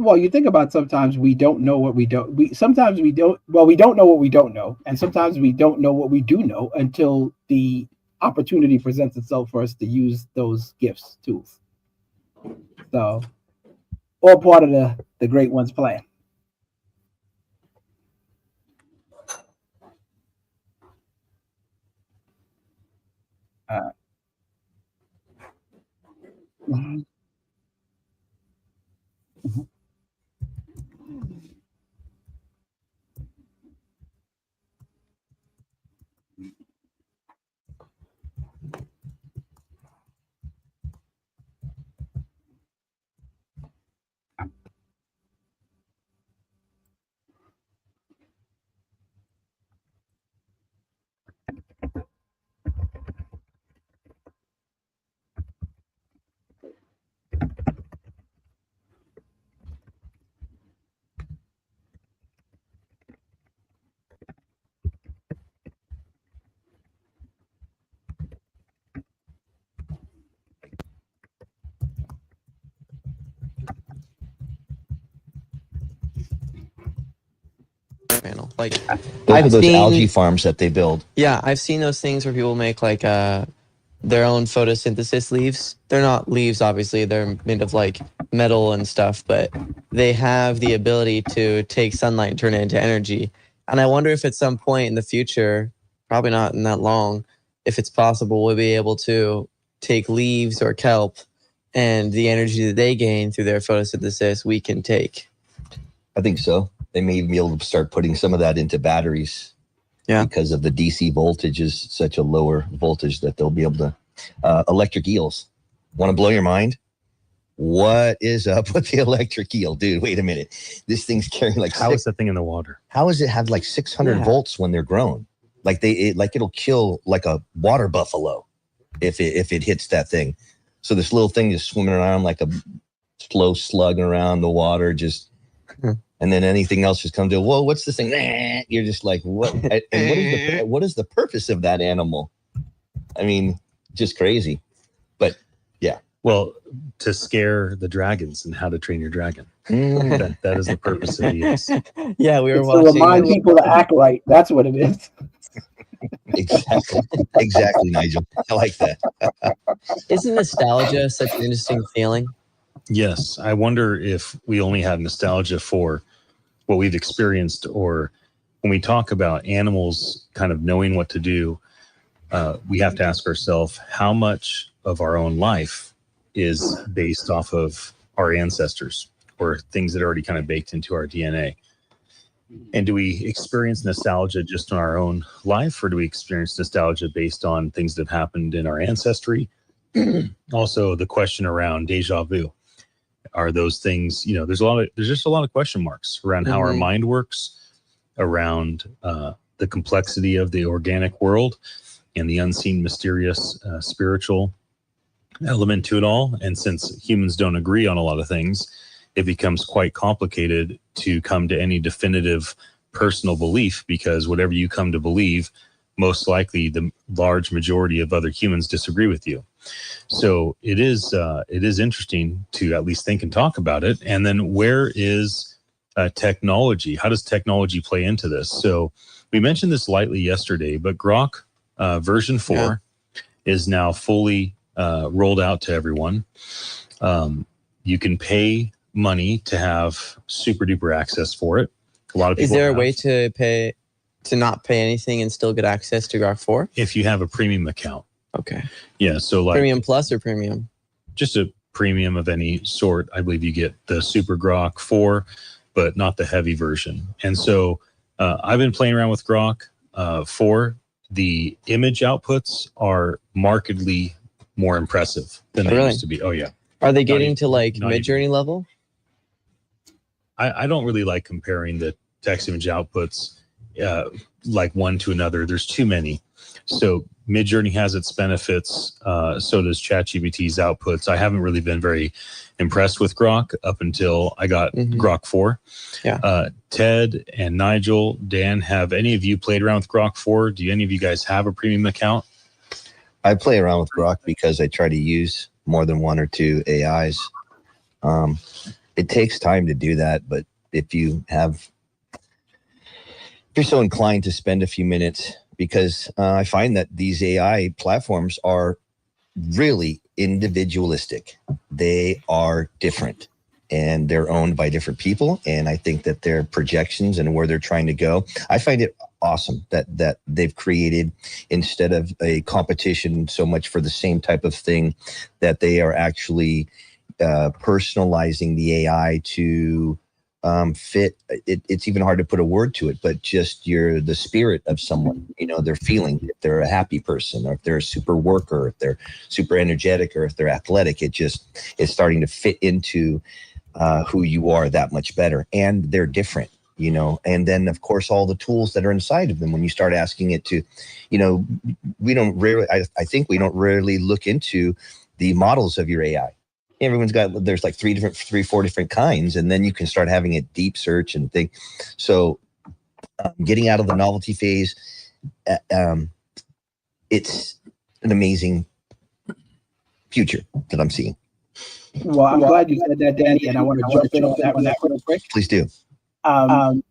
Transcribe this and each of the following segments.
Well, you think about sometimes we don't know what we don't. Sometimes we don't. Well, we don't know what we don't know, and sometimes we don't know what we do know until the opportunity presents itself for us to use those gifts, tools. So, all part of the great one's plan. Uh, mhm, mhm. panel. Like Those are I've those algae seen, farms that they build. yeah, I've seen those things where people make like their own photosynthesis leaves. They're not leaves, obviously. They're made of like metal and stuff, but they have the ability to take sunlight and turn it into energy. And I wonder if at some point in the future, probably not in that long, if it's possible, we'll be able to take leaves or kelp and the energy that they gain through their photosynthesis, we can take. I think so. They may be able to start putting some of that into batteries. Yeah. Because of the DC voltage is such a lower voltage that they'll be able to. Electric eels. Want to blow your mind? What is up with the electric eel, dude? Wait a minute. This thing's carrying like How is that thing in the water? How does it have like 600 volts when they're grown? Like it'll kill like a water buffalo if it hits that thing. So this little thing is swimming around like a slow slug around the water, just. And then anything else just comes to, whoa, what's this thing? You're just like, what? And what is the purpose of that animal? I mean, just crazy. But yeah. Well, to scare the dragons and How to Train Your Dragon. That is the purpose of these. Yeah, we were It's watching. to remind people to act right. That's what it is. Exactly, Nigel. I like that. Isn't nostalgia such an interesting feeling? Yes. I wonder if we only have nostalgia for what we've experienced, or when we talk about animals kind of knowing what to do, we have to ask ourselves how much of our own life is based off of our ancestors or things that are already kind of baked into our DNA. And do we experience nostalgia just in our own life, or do we experience nostalgia based on things that have happened in our ancestry? Also, the question around deja vu. Are those things, there's just a lot of question marks around how our mind works, around the complexity of the organic world and the unseen, mysterious, spiritual element to it all. And since humans don't agree on a lot of things, it becomes quite complicated to come to any definitive personal belief, because whatever you come to believe, most likely the large majority of other humans disagree with you. So it is interesting to at least think and talk about it. And then where is technology? How does technology play into this? So we mentioned this lightly yesterday, but Grok version 4 is now fully rolled out to everyone. You can pay money to have super duper access for it. A lot of people. Is there a way to not pay anything and still get access to Grok 4? If you have a premium account. Okay. Yeah. So like Premium Plus or Premium? Just a premium of any sort. I believe you get the Super Grok 4, but not the heavy version. And so I've been playing around with Grok 4. The image outputs are markedly more impressive than they used to be. Oh, yeah. Are they getting to like Midjourney level? I don't really like comparing the text image outputs like one to another. There's too many. So Midjourney has its benefits. So does ChatGPT's outputs. I haven't really been very impressed with Grok up until I got Grok 4. Yeah. Ted and Nigel, Dan, have any of you played around with Grok 4? Do any of you guys have a premium account? I play around with Grok because I try to use more than one or two AIs. It takes time to do that, but if you're so inclined to spend a few minutes, because I find that these AI platforms are really individualistic. They are different and they're owned by different people. And I think that their projections and where they're trying to go, I find it awesome that they've created, instead of a competition so much for the same type of thing, that they are actually personalizing the AI to fit it. It's even hard to put a word to it, but just the spirit of someone, their feeling, if they're a happy person, or if they're a super worker, if they're super energetic, or if they're athletic. It's starting to fit into who you are that much better. And they're different, and then of course all the tools that are inside of them, when you start asking it to, I think we don't rarely look into the models of your AI. There's like 4 different kinds, and then you can start having it deep search and think. So getting out of the novelty phase, it's an amazing future that I'm seeing. Well, I'm glad you said that, Danny, and I want to jump in on that real quick. Please do. So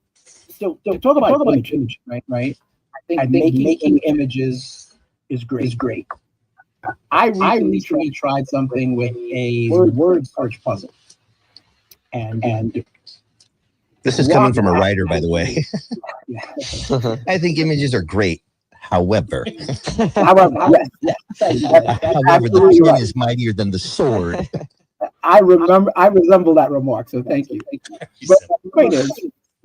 talk about image, right? I think making images is great. I recently tried something with a word search puzzle, and this is coming from a writer, by the way. I think images are great. However, yes. However, the pen is mightier than the sword. I resemble that remark, so thank you. But the point is,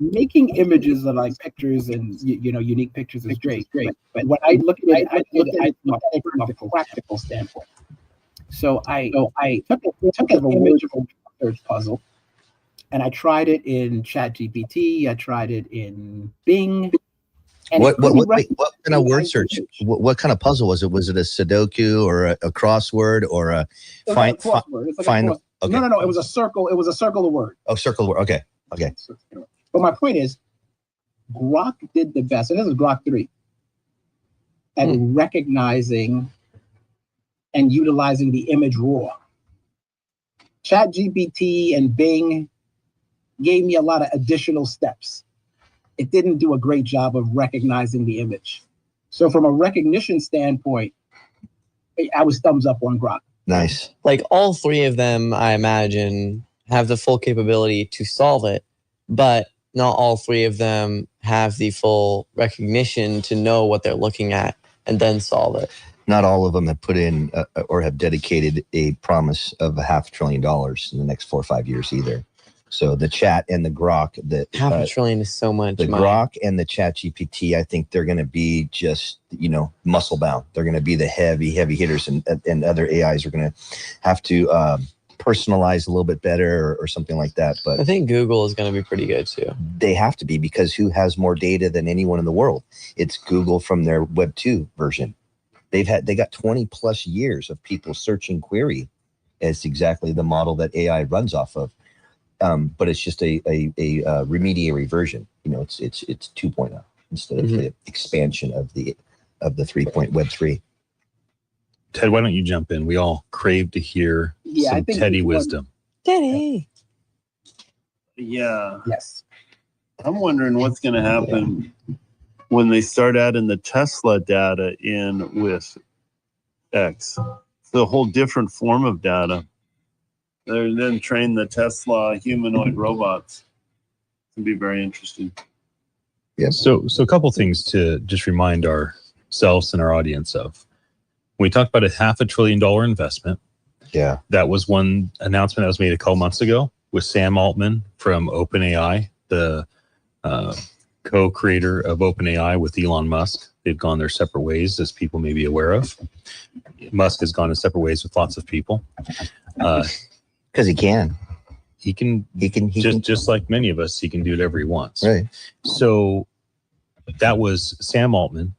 making images of like pictures and unique pictures is great. But when I look at it, I look at it from a practical standpoint. So I took a word search puzzle, and I tried it in ChatGPT. I tried it in Bing. What kind of word search? What kind of puzzle was it? Was it a Sudoku or a crossword or a crossword? Okay. No. It was a circle. It was a circle of words. Oh, circle of words. Okay. But my point is, Grok did the best, and this is Grok 3, at recognizing and utilizing the image raw. ChatGPT and Bing gave me a lot of additional steps. It didn't do a great job of recognizing the image. So from a recognition standpoint, I was thumbs up on Grok. Nice. Like all three of them, I imagine, have the full capability to solve it, but not all three of them have the full recognition to know what they're looking at and then solve it. Not all of them have put in or have dedicated a promise of $500 billion in the next 4 or 5 years either. So the chat and the Grok, $500 billion is so much. The Grok and the Chat GPT, I think they're going to be just, muscle bound. They're going to be the heavy hitters, and other AIs are going to have to personalize a little bit better or something like that. But I think Google is going to be pretty good too. They have to be, because who has more data than anyone in the world? It's Google from their Web 2 version. They got 20 plus years of people searching query as exactly the model that AI runs off of. But it's just a remediary version. It's 2.0 instead of the expansion of the 3. Web 3. Ted, why don't you jump in? We all crave to hear some Teddy wisdom. Teddy. Yeah. Yes. I'm wondering what's going to happen when they start adding the Tesla data in with X. It's a whole different form of data. They're then train the Tesla humanoid robots. It'll be very interesting. Yeah. So a couple things to just remind ourselves and our audience of. We talked about $500 billion investment. Yeah. That was one announcement that was made a couple months ago with Sam Altman from OpenAI, the co-creator of OpenAI with Elon Musk. They've gone their separate ways, as people may be aware of. Musk has gone in separate ways with lots of people. Because he can. He can just like many of us, he can do whatever he wants. Right. So that was Sam Altman,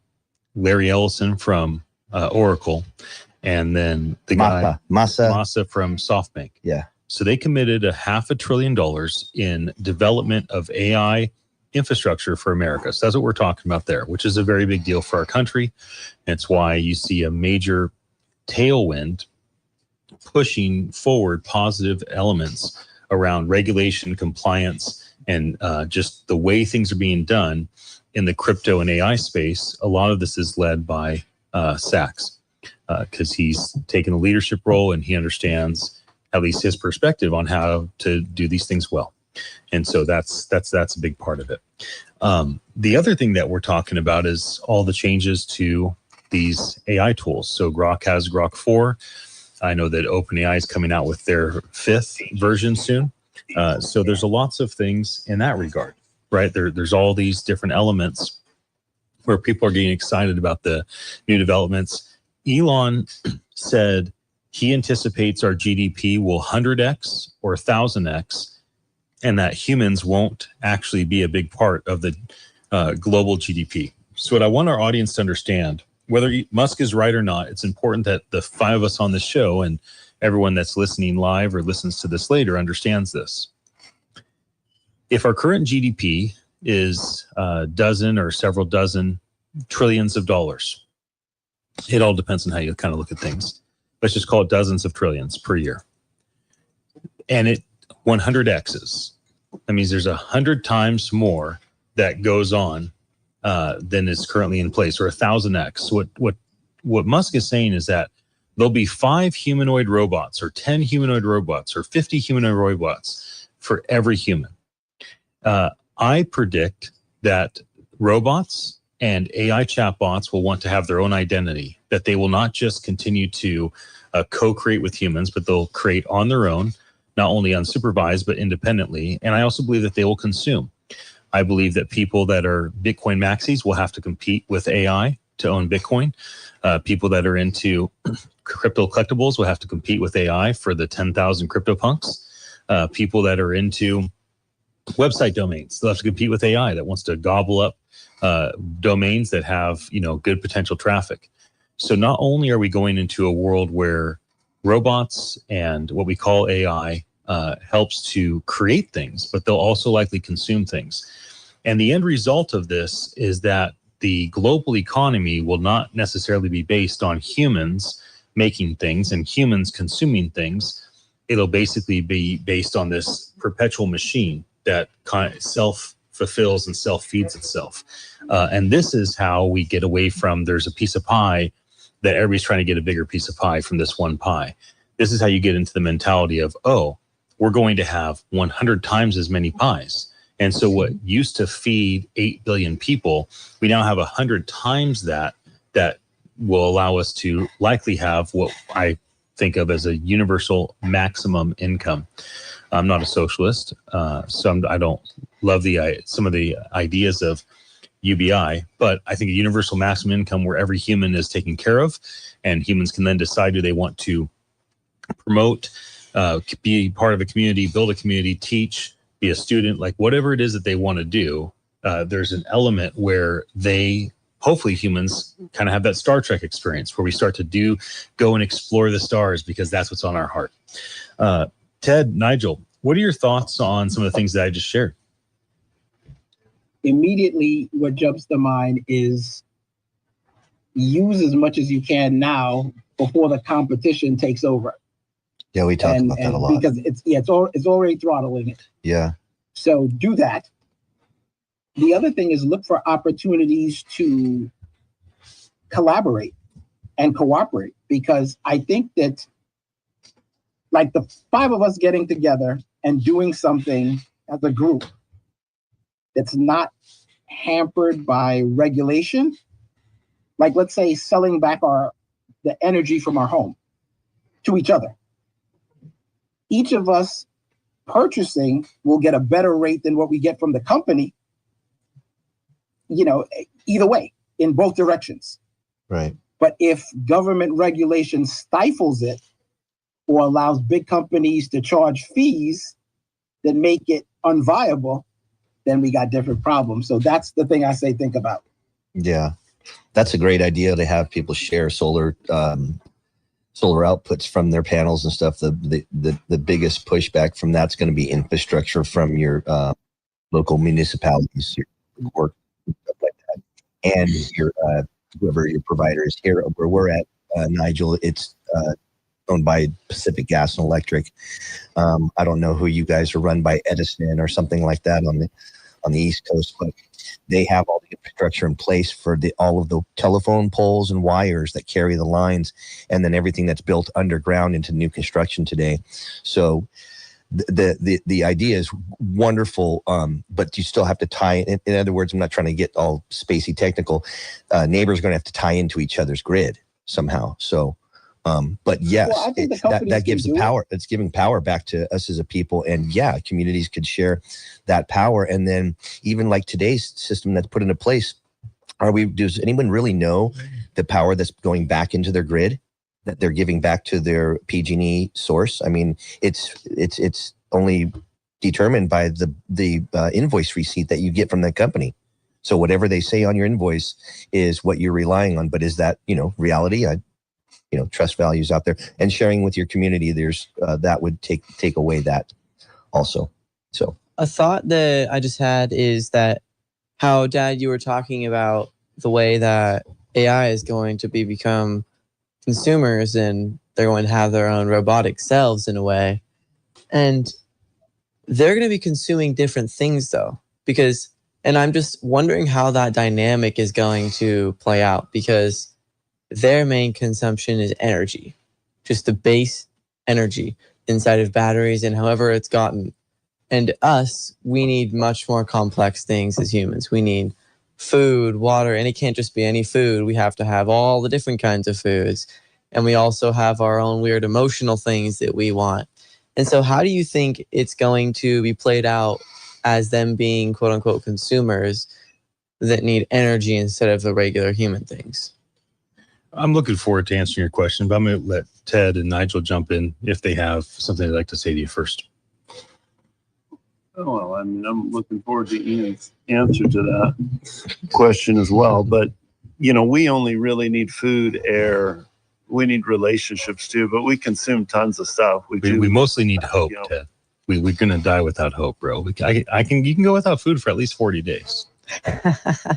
Larry Ellison from Oracle, and then the guy Masa from SoftBank. Yeah. So they committed $500 billion in development of AI infrastructure for America. So that's what we're talking about there, which is a very big deal for our country. And it's why you see a major tailwind pushing forward positive elements around regulation, compliance, and just the way things are being done in the crypto and AI space. A lot of this is led by Sachs, because he's taken a leadership role and he understands at least his perspective on how to do these things well. And so that's a big part of it. The other thing that we're talking about is all the changes to these AI tools. So Grok has Grok 4. I know that OpenAI is coming out with their 5th version soon. So there's lots of things in that regard, right? There's all these different elements where people are getting excited about the new developments. Elon said he anticipates our GDP will 100x or 1000x, and that humans won't actually be a big part of the global GDP. So what I want our audience to understand, whether Musk is right or not, it's important that the 5 of us on the show and everyone that's listening live or listens to this later understands this. If our current GDP is a dozen or several dozen trillions of dollars, it all depends on how you kind of look at things. Let's just call it dozens of trillions per year. And it 100x's. That means there's 100 times more that goes on than is currently in place, or 1000x. What Musk is saying is that there'll be 5 humanoid robots, or 10 humanoid robots, or 50 humanoid robots for every human. I predict that robots and AI chatbots will want to have their own identity, that they will not just continue to co-create with humans, but they'll create on their own, not only unsupervised, but independently. And I also believe that they will consume. I believe that people that are Bitcoin maxis will have to compete with AI to own Bitcoin. People that are into crypto collectibles will have to compete with AI for the 10,000 CryptoPunks. People that are into website domains, they'll have to compete with AI that wants to gobble up domains that have, good potential traffic. So not only are we going into a world where robots and what we call AI helps to create things, but they'll also likely consume things. And the end result of this is that the global economy will not necessarily be based on humans making things and humans consuming things. It'll basically be based on this perpetual machine that kind of self-fulfills and self-feeds itself. And this is how we get away from there's a piece of pie that everybody's trying to get a bigger piece of pie from this one pie. This is how you get into the mentality of, we're going to have 100 times as many pies. And so what used to feed 8 billion people, we now have 100 times that will allow us to likely have what I think of as a universal maximum income. I'm not a socialist, so I don't love some of the ideas of UBI, but I think a universal maximum income where every human is taken care of, and humans can then decide do they want to promote, be part of a community, build a community, teach, be a student, like whatever it is that they want to do. There's an element where hopefully humans kind of have that Star Trek experience where we start to go and explore the stars because that's what's on our heart. Ted, Nigel, what are your thoughts on some of the things that I just shared? Immediately, what jumps to mind is use as much as you can now before the competition takes over. Yeah, we talk about that a lot. Because it's already throttling it. Yeah. So do that. The other thing is look for opportunities to collaborate and cooperate, because I think that like the 5 of us getting together and doing something as a group that's not hampered by regulation, like let's say selling back the energy from our home to each other. Each of us purchasing will get a better rate than what we get from the company, either way, in both directions. Right. But if government regulation stifles it or allows big companies to charge fees that make it unviable, then we got different problems. So that's the thing I say think about. Yeah, that's a great idea to have people share solar outputs from their panels and stuff. The biggest pushback from that's going to be infrastructure from your local municipalities, your work, stuff like that, and your whoever your provider is. Here where we're at, Nigel, it's owned by Pacific Gas and Electric. I don't know who you guys are run by, Edison or something like that on the East Coast, but they have all the infrastructure in place for all of the telephone poles and wires that carry the lines, and then everything that's built underground into new construction today. So the idea is wonderful, but you still have to tie. In other words, I'm not trying to get all spacey technical. Neighbors are going to have to tie into each other's grid somehow. So, but yes, Well, I think that gives can the do power. It's giving power back to us as a people, and yeah, communities could share that power. And then even like today's system that's put into place, does anyone really know the power that's going back into their grid, that they're giving back to their PG&E source? I mean, it's only determined by the invoice receipt that you get from that company. So whatever they say on your invoice is what you're relying on. But is that, reality? Trust values out there, and sharing with your community, there's that would take away that also. So a thought that I just had is that how, Dad, you were talking about the way that AI is going to become consumers, and they're going to have their own robotic selves in a way. And they're going to be consuming different things though, and I'm just wondering how that dynamic is going to play out, because their main consumption is energy, just the base energy inside of batteries and however it's gotten. And us, we need much more complex things as humans. We need food, water, and it can't just be any food. We have to have all the different kinds of foods. And we also have our own weird emotional things that we want. And so how do you think it's going to be played out as them being quote unquote consumers that need energy instead of the regular human things? I'm looking forward to answering your question, but I'm going to let Ted and Nigel jump in if they have something they'd like to say to you first. Oh, well, I'm looking forward to Ian's answer to that question as well. But, we only really need food, air. We need relationships too, but we consume tons of stuff. We mostly need hope, Ted. We're going to die without hope, bro. You can go without food for at least 40 days. Dad,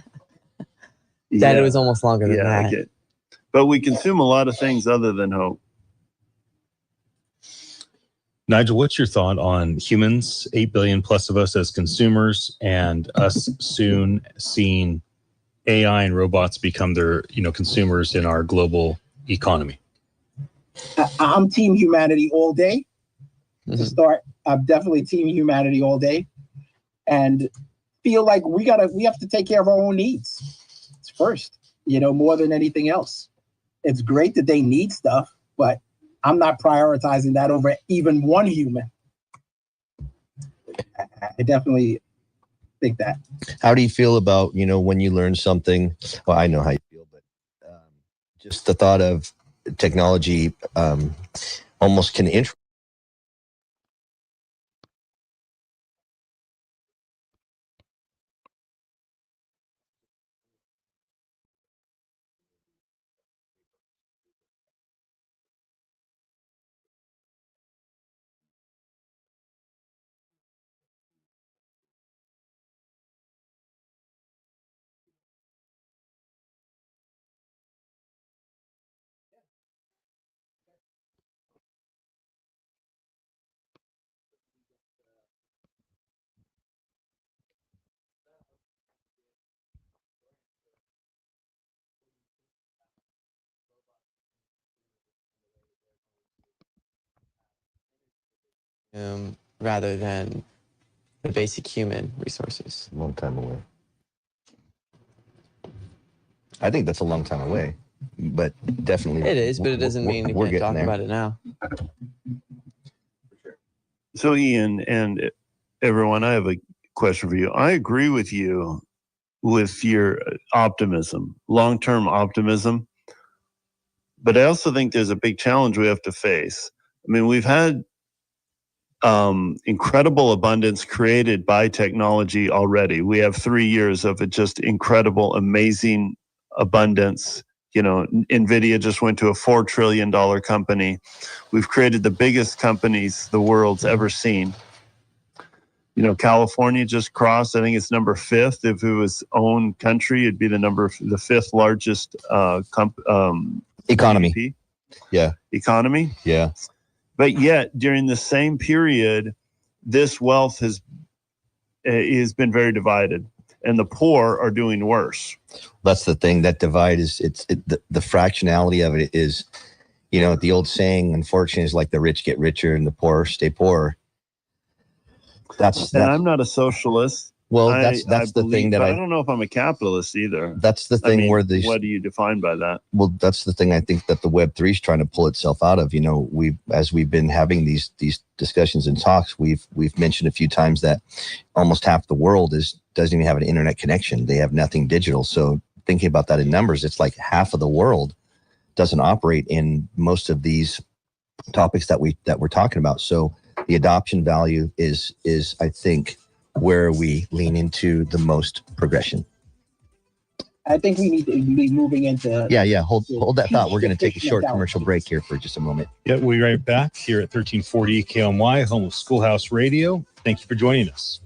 it was almost longer than that. But we consume a lot of things other than hope. Nigel, what's your thought on humans, 8 billion plus of us as consumers, and us soon seeing AI and robots become their, consumers in our global economy? I'm team humanity all day. To start, I'm definitely team humanity all day, and feel like we have to take care of our own needs first, more than anything else. It's great that they need stuff, but I'm not prioritizing that over even one human. I definitely think that. How do you feel about, when you learn something? Well, I know how you feel, but just the thought of technology almost can Rather than the basic human resources. a long time away. I think that's a long time away, but definitely it is. But it doesn't mean we can't talk about it now. So, Ian and everyone, I have a question for you. I agree with you with your optimism, long-term optimism, but I also think there's a big challenge we have to face. I mean, we've had incredible abundance created by technology already. We have 3 years of just incredible, amazing abundance. NVIDIA just went to a $4 trillion company. We've created the biggest companies the world's ever seen. California just crossed, I think it's number 5th. If it was own country, it'd be the 5th largest economy. GDP. economy. Yeah. But yet, during the same period, this wealth has been very divided, and the poor are doing worse. That's the thing. That divide is the fractionality of it is, the old saying, unfortunately, is like the rich get richer and the poor stay poor. That's and I'm not a socialist. Well, that's the thing that I don't know if I'm a capitalist either. That's the thing where these. What do you define by that? Well, that's the thing I think that the Web3 is trying to pull itself out of. As we've been having these discussions and talks, we've mentioned a few times that almost half the world doesn't even have an internet connection. They have nothing digital. So thinking about that in numbers, it's like half of the world doesn't operate in most of these topics that we're talking about. So the adoption value is I think where we lean into the most progression. I think we need to be moving into. Yeah. Hold that thought. We're going to take a short commercial break here for just a moment. Yeah, we'll be right back here at 1340 KOMY, home of Schoolhouse Radio. Thank you for joining us.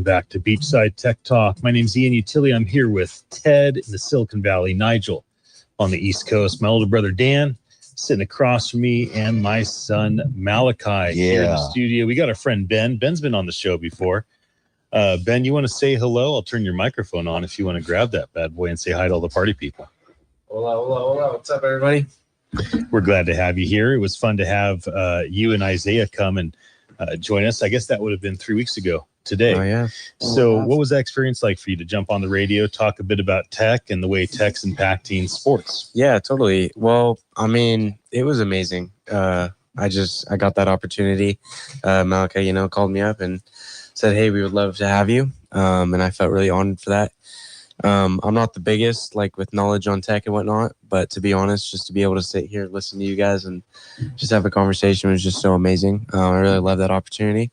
Welcome back to Beachside Tech Talk. My name's Ian Utilli. I'm here with Ted in the Silicon Valley, Nigel on the East Coast, my older brother Dan sitting across from me, and my son Malachi here in the studio. We got our friend Ben. Ben's been on the show before. Ben, you want to say hello? I'll turn your microphone on if you want to grab that bad boy and say hi to all the party people. Hola, hola, hola. What's up, everybody? We're glad to have you here. It was fun to have you and Isaiah come and join us. I guess that would have been 3 weeks ago today. Oh, yeah. So what was that experience like for you to jump on the radio, talk a bit about tech and the way tech's impacting sports? Yeah, totally. Well, I mean, it was amazing. I got that opportunity. Malachi, called me up and said, hey, we would love to have you. And I felt really honored for that. I'm not the biggest, with knowledge on tech and whatnot, but to be honest, just to be able to sit here, listen to you guys and just have a conversation was just so amazing. I really love that opportunity.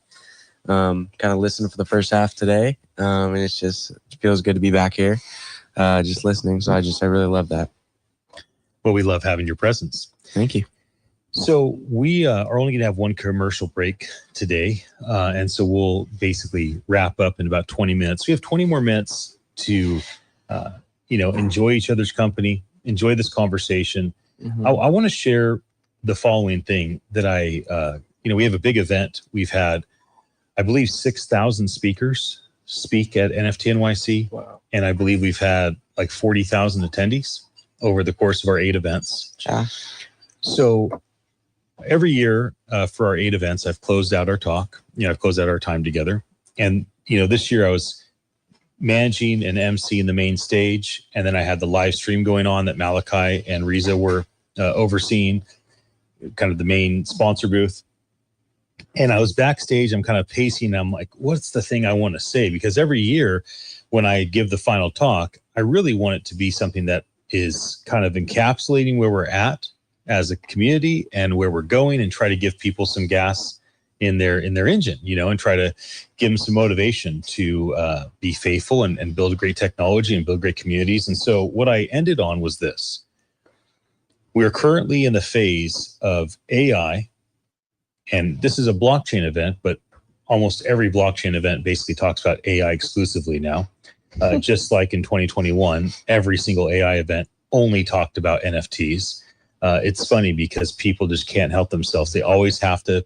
Kind of listened for the first half today. And it feels good to be back here, just listening. So I really love that. Well, we love having your presence. Thank you. So we are only going to have one commercial break today. And so we'll basically wrap up in about 20 minutes. We have 20 more minutes to, enjoy each other's company, enjoy this conversation. Mm-hmm. I want to share the following thing that we have a big event. We've had, I believe, 6,000 speakers speak at NFT NYC. Wow. And I believe we've had 40,000 attendees over the course of our 8 events. Yeah. So every year for our 8 events, I've closed out our talk. I've closed out our time together. And, this year I was managing and emceeing the main stage. And then I had the live stream going on that Malachi and Riza were overseeing, kind of the main sponsor booth. And I was backstage, I'm kind of pacing. I'm like, what's the thing I want to say? Because every year when I give the final talk, I really want it to be something that is kind of encapsulating where we're at as a community and where we're going, and try to give people some gas in their engine, and try to give them some motivation to be faithful and build great technology and build great communities. And so what I ended on was this. We are currently in the phase of AI, and this is a blockchain event, but almost every blockchain event basically talks about AI exclusively now. Just like in 2021, every single AI event only talked about NFTs. It's funny because people just can't help themselves. They always have to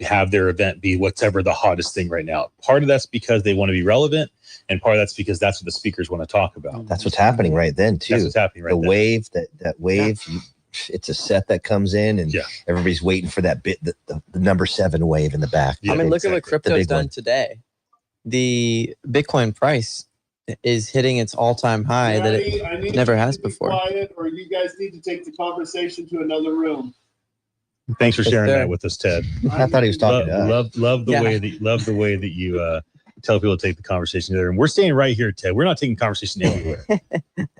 have their event be whatever the hottest thing right now. Part of that's because they want to be relevant, and part of that's because that's what the speakers want to talk about. That's what's happening right then too. That's what's happening right the then. wave, that wave, it's a set that comes in, and everybody's waiting for that bit, the number 7 wave in the back. Yeah, look at what crypto's done today. The Bitcoin price is hitting its all-time high that it never has before. Quiet, or you guys need to take the conversation to another room. Thanks for sharing that with us, Ted. I thought he was talking to us. Love the way that you tell people to take the conversation there. And we're staying right here, Ted. We're not taking conversation anywhere.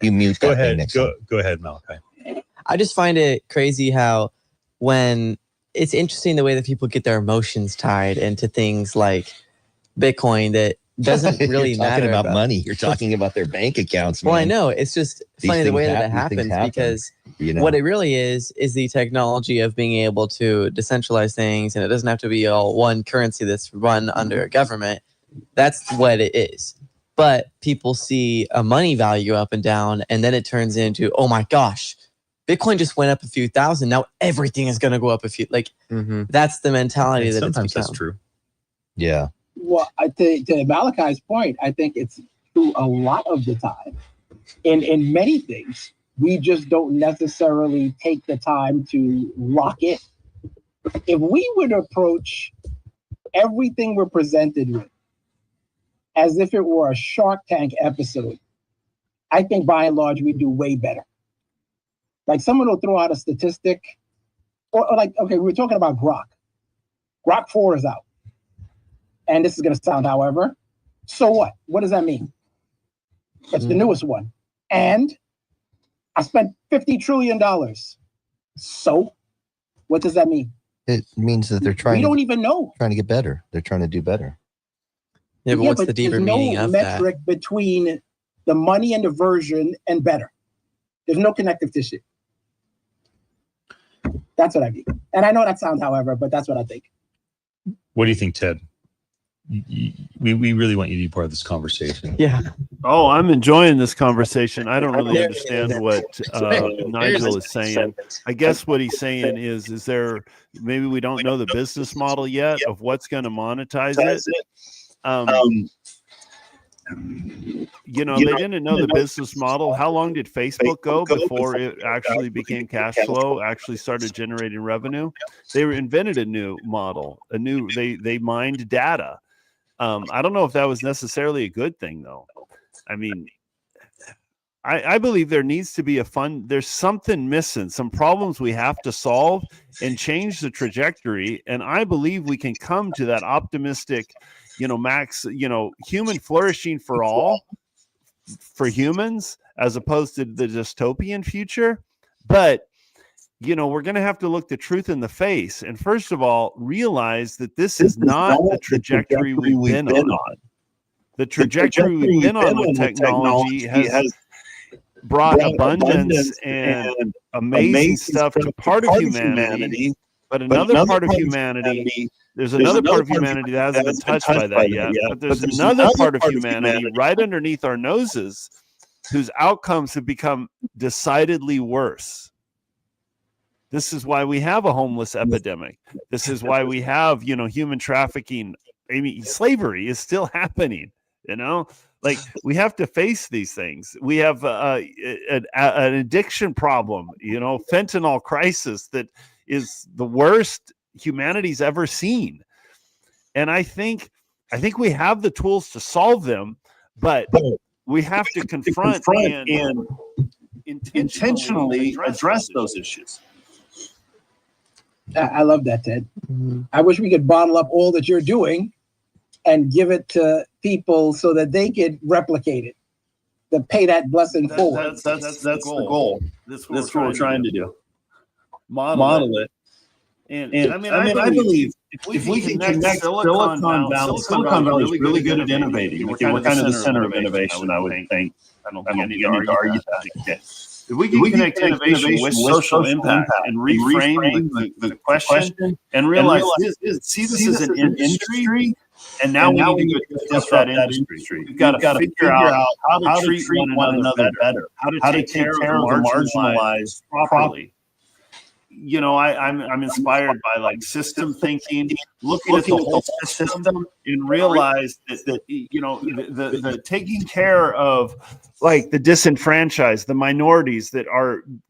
You mute. Go ahead. Go ahead, Malachi. I just find it crazy how when it's interesting the way that people get their emotions tied into things like Bitcoin that doesn't really You're matter talking about money. You're talking about their bank accounts. Well, man. I know. It's just funny the way that it happens because what it really is the technology of being able to decentralize things, and it doesn't have to be all one currency that's run under a government. That's what it is. But people see a money value up and down, and then it turns into, oh my gosh, Bitcoin just went up a few thousand. Now everything is going to go up a few. That's the mentality that sometimes that's true. Yeah. Well, to Malachi's point, I think it's true a lot of the time. In many things, we just don't necessarily take the time to lock in. If we would approach everything we're presented with as if it were a Shark Tank episode, I think by and large we do way better. Like someone will throw out a statistic, or okay, we were talking about Grok. Grok 4 is out. And this is going to sound, however, so what? What does that mean? It's the newest one. And I spent $50 trillion. So what does that mean? It means that they're trying. We don't even know. Trying to get better. They're trying to do better. Yeah, but what's the deeper meaning of that? There's no metric between the money and the version and better. There's no connective tissue. That's what I mean. And I know that sounds, however, but that's what I think. What do you think, Ted? we really want you to be part of this conversation. Yeah. Oh, I'm enjoying this conversation. I don't really understand what Nigel is saying. I guess what he's saying is there maybe we don't know the business model yet of what's going to monetize it. You know, they didn't know the business model. How long did Facebook go before it actually became cash flow, actually started generating revenue? They invented a new model, they mined data. I don't know if that was necessarily a good thing, though. I mean, I believe there needs to be there's something missing, some problems we have to solve and change the trajectory. And I believe we can come to that optimistic, human flourishing for all, for humans, as opposed to the dystopian future. But, we're going to have to look the truth in the face. And first of all, realize that this is not the trajectory we've been on. The trajectory we've been on with technology has brought abundance and amazing stuff to part of humanity, but another part of humanity, there's another part of humanity that hasn't been touched by that yet, but there's another part of humanity right underneath our noses whose outcomes have become decidedly worse. This is why we have a homeless epidemic. This is why we have, human trafficking. I mean, slavery is still happening, Like, we have to face these things. We have an addiction problem, fentanyl crisis that is the worst humanity's ever seen. And I think we have the tools to solve them, but we have to confront and intentionally address those issues. I love that, Ted. Mhm. I wish we could bottle up all that you're doing and give it to people so that they could replicate it, to pay that blessing forward. That's the goal. That's what we're trying to do. Model it. And I believe if we can connect Silicon Valley is really good at innovating. We're kind of the center of innovation, I would think. I don't think I need to argue that. Okay. If we can connect innovation with social impact and reframe the question and realize see this as an industry, and now we need to go disrupt that industry. We've got to figure out how to treat one another better, how to take care of the marginalized properly. I'm inspired by like system thinking, looking at the whole system and realize that the taking care of like the disenfranchised, the minorities that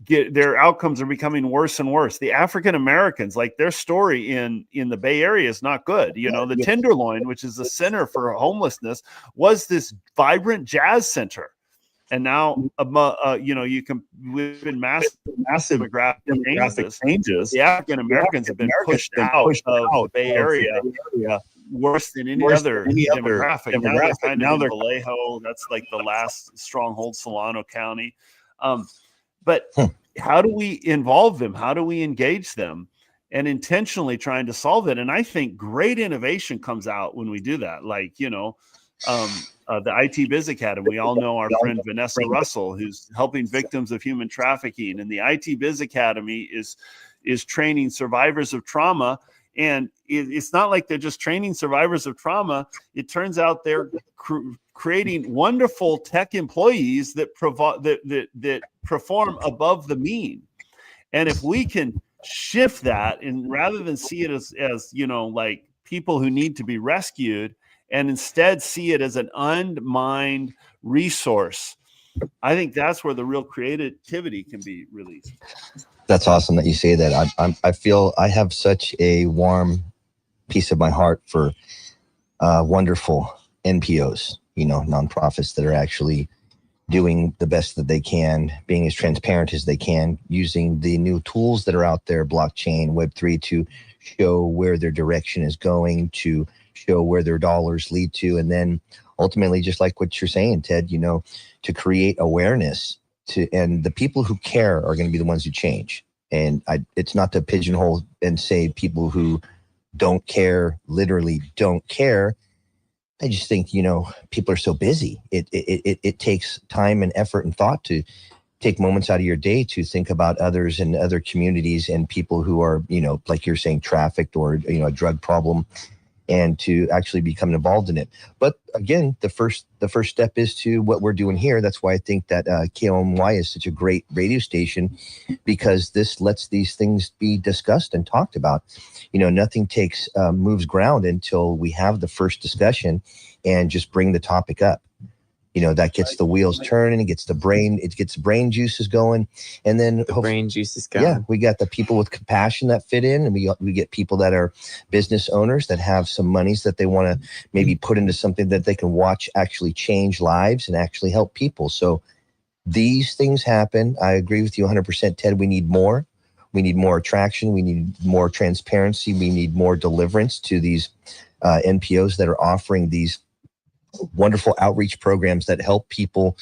their outcomes are becoming worse and worse. The African Americans, like their story in the Bay Area is not good. The Tenderloin, which is the center for homelessness, was this vibrant jazz center. And now, you can live in massive demographic changes. The African Americans have been pushed out of the Bay Area worse than any other demographic. Now they're Vallejo. That's like the last stronghold, Solano County. But how do we involve them? How do we engage them? And intentionally trying to solve it. And I think great innovation comes out when we do that. Like, the IT Biz Academy. We all know our friend Vanessa Russell, who's helping victims of human trafficking. And the IT Biz Academy is training survivors of trauma. And it's not like they're just training survivors of trauma. It turns out they're creating wonderful tech employees that perform above the mean. And if we can shift that, and rather than see it as like people who need to be rescued, and instead see it as an unmined resource, I think that's where the real creativity can be released. That's awesome that you say that. I feel I have such a warm piece of my heart for wonderful NPOs, nonprofits that are actually doing the best that they can, being as transparent as they can, using the new tools that are out there, blockchain, Web3, to show where their direction is going, to show where their dollars lead to, and then ultimately, just like what you're saying, Ted, to create awareness and the people who care are going to be the ones who change. And it's not to pigeonhole and say people who don't care literally don't care. I just think people are so busy. It takes time and effort and thought to take moments out of your day to think about others and other communities and people who are like you're saying, trafficked or a drug problem. and to actually become involved in it. But again, the first step is to what we're doing here. That's why I think that KOMY is such a great radio station, because this lets these things be discussed and talked about. Nothing moves ground until we have the first discussion and just bring the topic up. That gets the wheels turning, it gets the brain juices going, and then Brain juices going. yeah, we got the people with compassion that fit in, and we get people that are business owners that have some monies that they want to maybe put into something that they can watch actually change lives and actually help people. So these things happen. I agree with you 100%, Ted. We need more. We need more attraction. We need more transparency. We need more deliverance to these NPOs that are offering these wonderful outreach programs that help people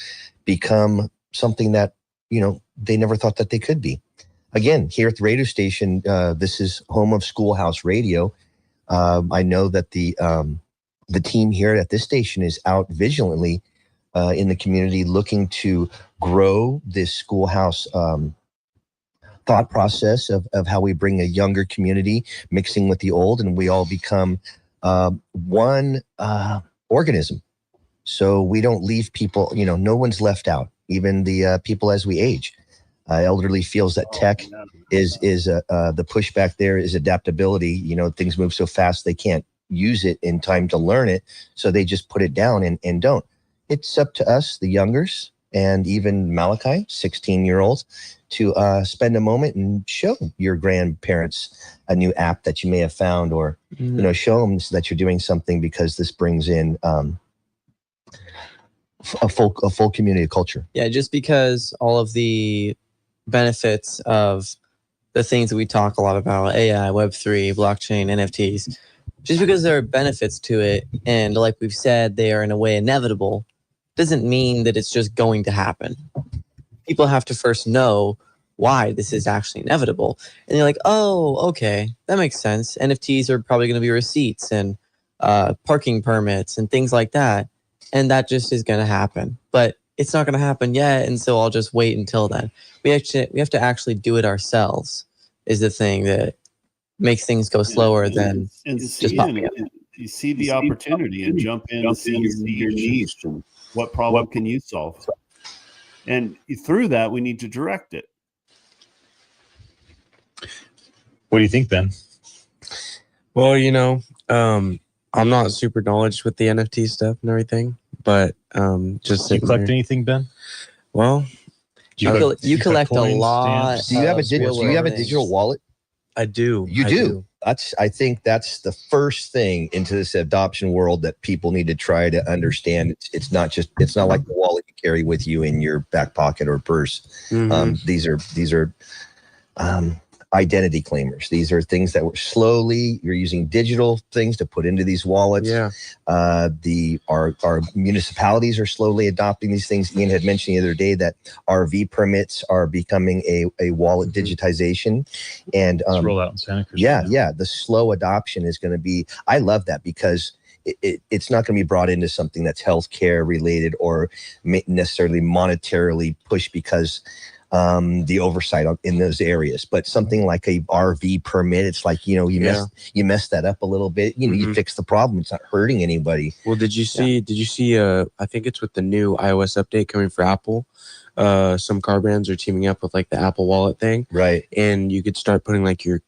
become something that, they never thought that they could be. Again, here at the radio station, this is home of Schoolhouse Radio. I know that the team here at this station is out vigilantly in the community looking to grow this schoolhouse thought process of how we bring a younger community mixing with the old, and we all become one organism. So we don't leave people, no one's left out, even the people as we age. Elderly feels that tech is the pushback there is adaptability. Things move so fast they can't use it in time to learn it, so they just put it down and don't. It's up to us, the youngers, and even Malachi, 16-year-olds, to spend a moment and show your grandparents a new app that you may have found, or show them that you're doing something, because this brings in a full community of culture. Yeah, just because all of the benefits of the things that we talk a lot about, AI, Web3, blockchain, NFTs, just because there are benefits to it, and like we've said, they are in a way inevitable, doesn't mean that it's just going to happen. People have to first know why this is actually inevitable. And you're like, oh, okay, that makes sense. NFTs are probably going to be receipts and parking permits and things like that. And that just is going to happen. But it's not going to happen yet, and so I'll just wait until then. We have to actually do it ourselves, is the thing that makes things go slower than just popping up. You see the opportunity and jump in and see your niche and what problem can you solve. And through that, we need to direct it. What do you think, Ben? Well, I'm not super knowledgeable with the NFT stuff and everything, but just Do you collect anything, Ben? Well, you collect a lot. Do you have a digital wallet? I do. You do. I think that's the first thing into this adoption world that people need to try to understand. It's not like the wallet you carry with you in your back pocket or purse. Mm-hmm. These are identity claimers. These are things that you're using digital things to put into these wallets. Yeah. Our municipalities are slowly adopting these things. Ian had mentioned the other day that RV permits are becoming a wallet digitization, and It's rolled out in Santa Cruz. Yeah. The slow adoption is going to be. I love that, because it's not going to be brought into something that's healthcare related or necessarily monetarily pushed because the oversight in those areas, but something like a RV permit, it's like, you mess that up a little bit, you fix the problem. It's not hurting anybody. Well, did you see, I think it's with the new iOS update coming for Apple. Some car brands are teaming up with like the Apple Wallet thing. Right. And you could start putting like your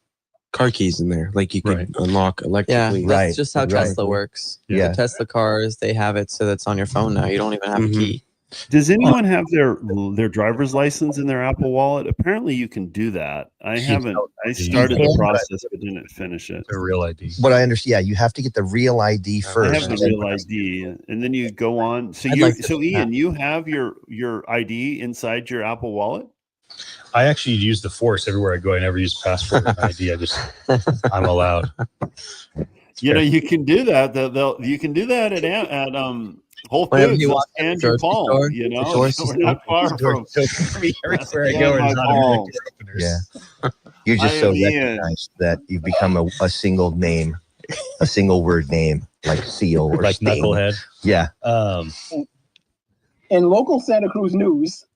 car keys in there. Like you could unlock electrically. Yeah, that's just how Tesla works. Yeah. The Tesla cars, they have it so that's on your phone now. You don't even have a key. Does anyone have their driver's license in their Apple Wallet? Apparently you can do that. I haven't. I started the process but didn't finish it. A real ID. But I understand. Yeah, you have to get the real ID first. I have the real ID, and then you go on. So Ian, you have your ID inside your Apple Wallet? I actually use the Force everywhere I go. I never use passport or ID. I'm allowed. You can do that. You can do that at Whole Foods and your phone. We're not far from everywhere I go. Yeah, you're just so recognized that you've become a single name, a single word name, like Seal or like Sting. Knucklehead. Yeah. In local Santa Cruz news.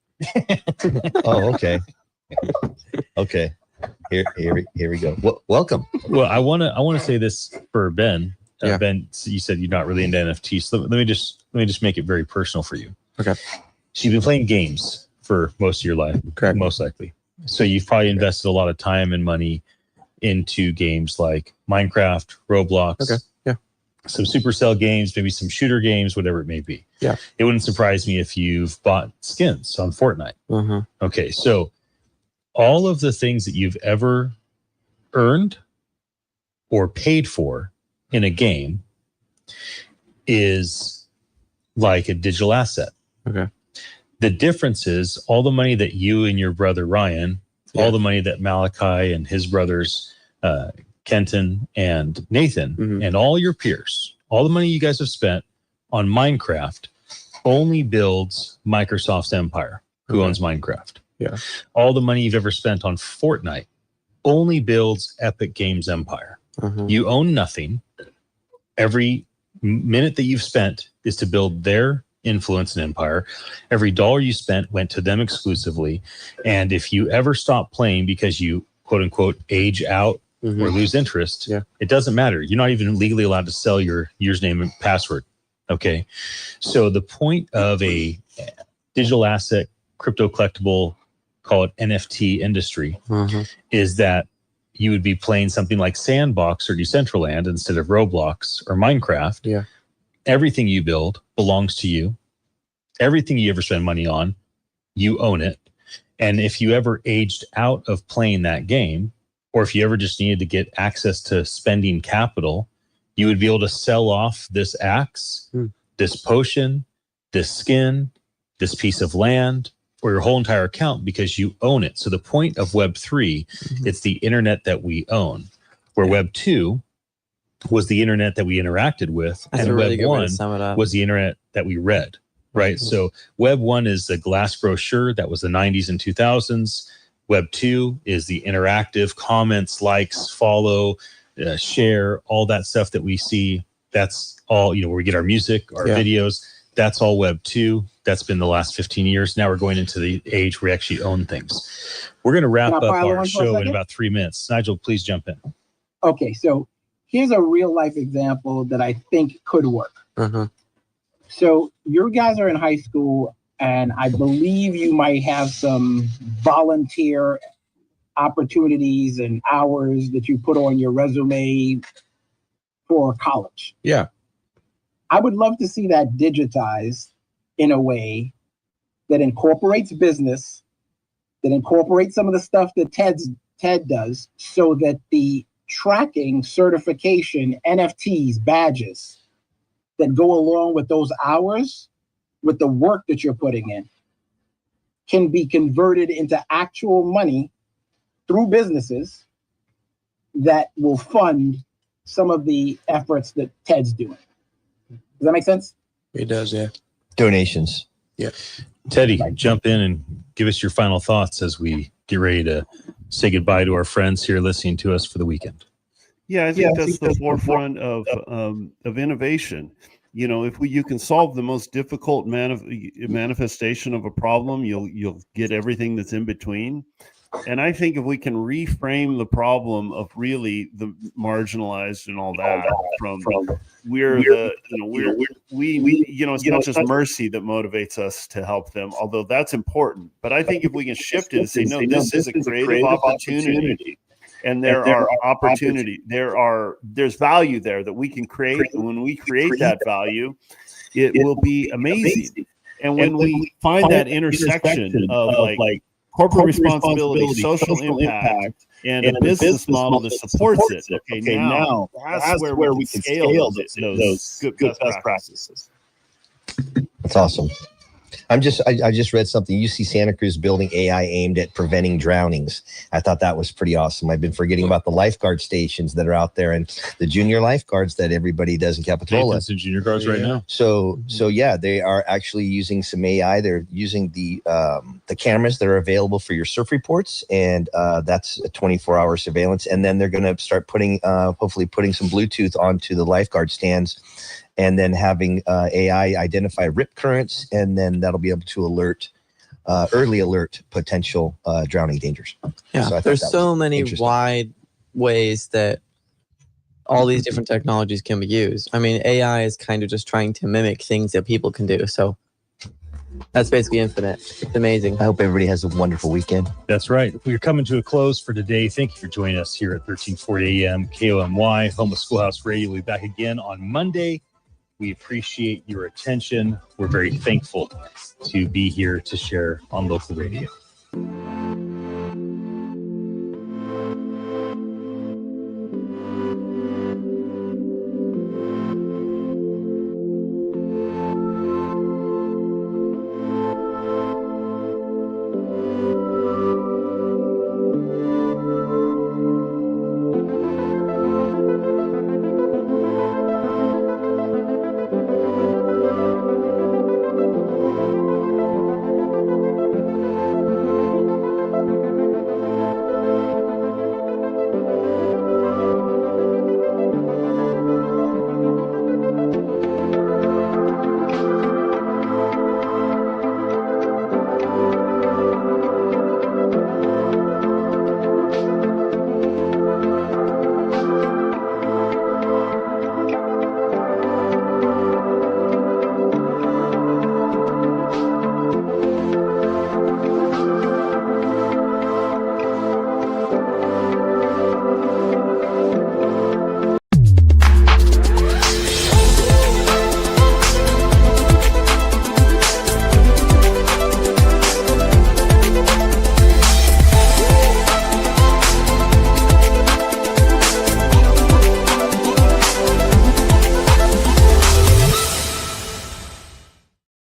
Oh, okay. Okay. Here we go. Welcome. Well, I want to say this for Ben. Ben, you said you're not really into NFTs. So let me just make it very personal for you. Okay. So you've been playing games for most of your life, Correct. most likely. So you've probably invested a lot of time and money into games like Minecraft, Roblox, Okay. Yeah. some Supercell games, maybe some shooter games, whatever it may be. Yeah. It wouldn't surprise me if you've bought skins on Fortnite. Uh-huh. Okay, so all of the things that you've ever earned or paid for in a game is like a digital asset. Okay. The difference is all the money that you and your brother Ryan, all the money that Malachi and his brothers, Kenton and Nathan, and all your peers, all the money you guys have spent on Minecraft only builds Microsoft's empire, who owns Minecraft. Yeah. All the money you've ever spent on Fortnite only builds Epic Games' empire. You own nothing. Every minute that you've spent is to build their influence and empire. Every dollar you spent went to them exclusively. And if you ever stop playing because you, quote unquote, age out or lose interest, it doesn't matter. You're not even legally allowed to sell your username and password. Okay. So the point of a digital asset, crypto collectible, call it NFT industry, is that you would be playing something like Sandbox or Decentraland instead of Roblox or Minecraft. Yeah. Everything you build belongs to you. Everything you ever spend money on, you own it. And if you ever aged out of playing that game, or if you ever just needed to get access to spending capital, you would be able to sell off this axe, this potion, this skin, this piece of land, or your whole entire account because you own it. So the point of Web 3, it's the internet that we own, where Web 2 was the internet that we interacted with, That's and a really Web good way 1 to sum it up. was the internet that we read, right? So Web 1 is the glass brochure. That was the 90s and 2000s. Web 2 is the interactive comments, likes, follow, share, all that stuff that we see. That's all, where we get our music, our videos. That's all Web 2. That's been the last 15 years. Now we're going into the age where we actually own things. We're going to wrap up our show in about 3 minutes. Nigel, please jump in. Okay, so here's a real life example that I think could work. So your guys are in high school, and I believe you might have some volunteer opportunities and hours that you put on your resume for college. Yeah. I would love to see that digitized in a way that incorporates business, that incorporates some of the stuff that Ted does, so that the tracking, certification, NFTs, badges that go along with those hours, with the work that you're putting in, can be converted into actual money through businesses that will fund some of the efforts that Ted's doing. Does that make sense? It does, yeah. Donations. Yeah. Teddy, jump in and give us your final thoughts as we get ready to say goodbye to our friends here listening to us for the weekend. Yeah, I think that's the forefront of innovation. If you can solve the most difficult manifestation of a problem, you'll get everything that's in between. And I think if we can reframe the problem of really the marginalized and all that from it's not just mercy that motivates us to help them, although that's important. But I think if we can shift it and say, no, this is a creative opportunity. And there are opportunity. There's value there that we can create. And when we create that value, it will be amazing. And when we find that intersection of like corporate responsibility, social impact, and a business model that supports it. Okay, now that's where we can scale those good best practices. That's awesome. I just read something. UC Santa Cruz building AI aimed at preventing drownings. I thought that was pretty awesome. I've been forgetting about the lifeguard stations that are out there and the junior lifeguards that everybody does in Capitola. Nathan's in junior guards right now. So yeah, they are actually using some AI. They're using the cameras that are available for your surf reports, and that's a 24-hour surveillance. And then they're going to start hopefully putting some Bluetooth onto the lifeguard stands, and then having AI identify rip currents, and then that'll be able to early alert potential drowning dangers. Yeah, So there's so many wide ways that all these different technologies can be used. I mean, AI is kind of just trying to mimic things that people can do. So that's basically infinite. It's amazing. I hope everybody has a wonderful weekend. That's right. We're coming to a close for today. Thank you for joining us here at 1340 AM KOMY, home of Schoolhouse Radio. We'll be back again on Monday. We appreciate your attention. We're very thankful to be here to share on local radio.